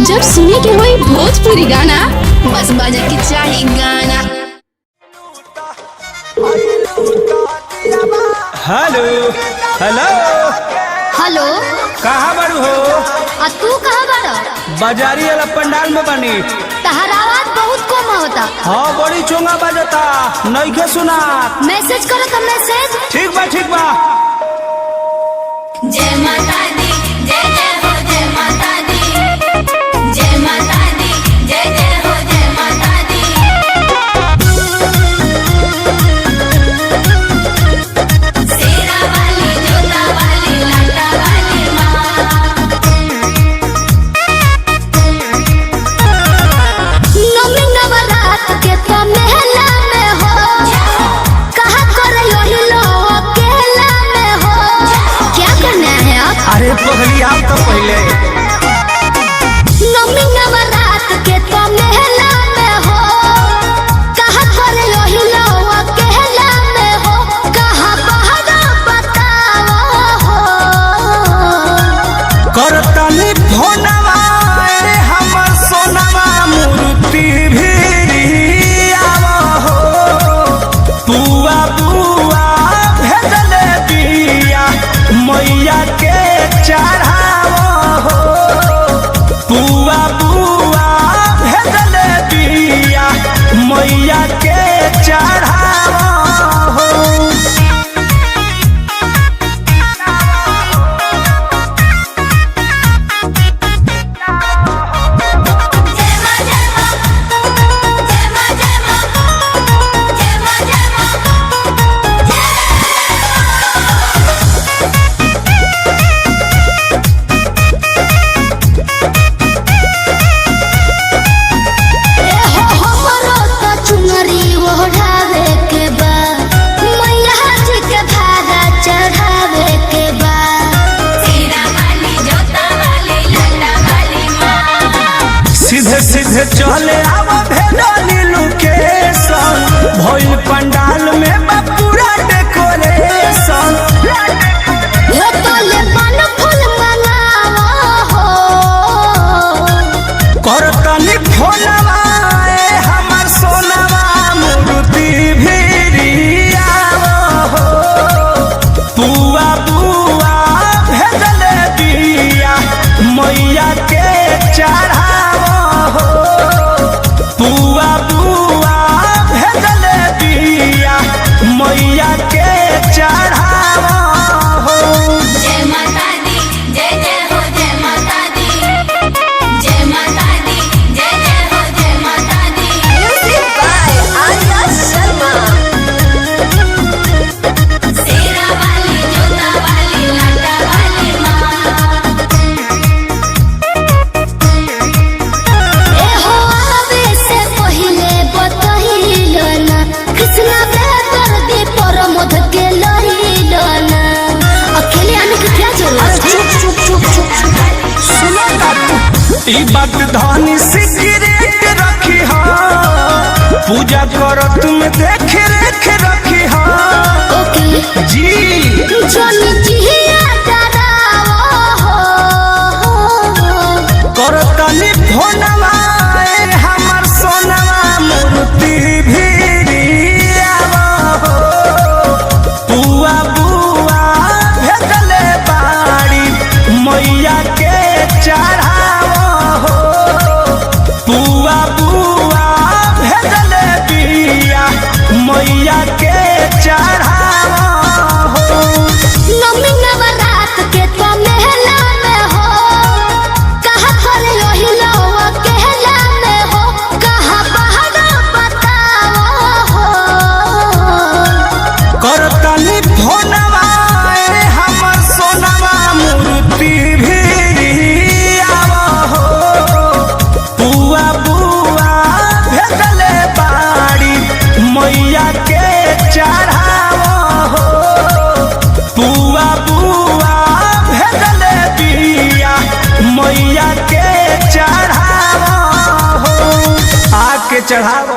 जब सुने के होई भोजपुरी गाना बस बजे के चाही गाना। हेलो हेलो हेलो कहाँ बारू हो? आ तू कहाँ बाड़ा? बाजारी वाला पंडाल में बनी। तहर आवाज बहुत कम होता। हाँ बड़ी चोंगा बजता नइखे सुना। मैसेज करो तो मैसेज। ठीक बा ठीक बा। जय माता दी जय जय हो जय माता दी जय माता दी जय जय हो जय माता दी। शेरा वाली जोता वाली लाटा वाली माँ। नवमी नवरात के तो मेला में हो, कहाँ करे यही लोग अकेला में हो। क्या करना है आप? अरे पगली आप तो पहले नवमी नवरात के तो मेला में हो, कहाँ करे यही लोग अकेला में हो। कहाँ बहरा बताओ हो। करतनी फोनवा रे हमर सोनवा मूर्ति भी आवा हो। बुआ बुआ भेजले बिया मैया के चढ़ावा हो। बुआ बुआ भेजले बिया मैया के चढ़ावा हो। जय माँ जय माँ जय माँ जय माँ जय माँ जय हमरो तो चुनरी ओढ़ावे के बा, मैया जी के भागा चढ़ावे के बा। शेरा वाली जोता वाली लाटा वाली माँ। सीधे सीधे चले आवा भेजली लोकेशन। भइल पंडाल में बा पूरा डेकोरेशन। ये तो ले पान फूल मंगावा हो। करतनी फोनवा ए हमर सोनवा मूर्ति भी आवा हो। बुआ बुआ भेजले बिया मैया के चढ़ावा हो। बुआ बुआ भेजले बिया मैया के चढ़ावा हो। जय माता दी जय जय हो जय माता दी जय माता दी जय जय हो जय माता दी। Music by Arya Sharma. शेरा वाली जोता वाली लाटा वाली माँ। ए हो आवे से पहिले बतहिलो ना, कृष्णा बेदर दी परमोध के लहिलो ना। अकेले आने की क्या जरूरत है? चुप चुप चुप चुप। सुनो बाबू ई बात धनी सिगरेट रखी हा। पूजा करो तुम देख रेख रखी हा। ओके जी जोनी जिया डरावो हो। करो तनी फोनवा ए हमर सोनवा मूर्ति भी आवा हो। बुआ बुआ भेजले बाड़ी मैया के चढ़ावा हो। बुआ बुआ भेजले बिया मैया के चढ़ावा हो। नवमी नवरात के तो मेला में हो, कहाँ करे यही लोग अकेला में हो। कहाँ बहरा बताओ हो। करतनी फोनवा ए हमर सोनवा मूर्ति भी आवा हो। बुआ बुआ भेजले बाड़ी मैया के चढ़ावा हो। बुआ बुआ भेजले बिया मैया के चढ़ावा हो। आके चढ़ावा।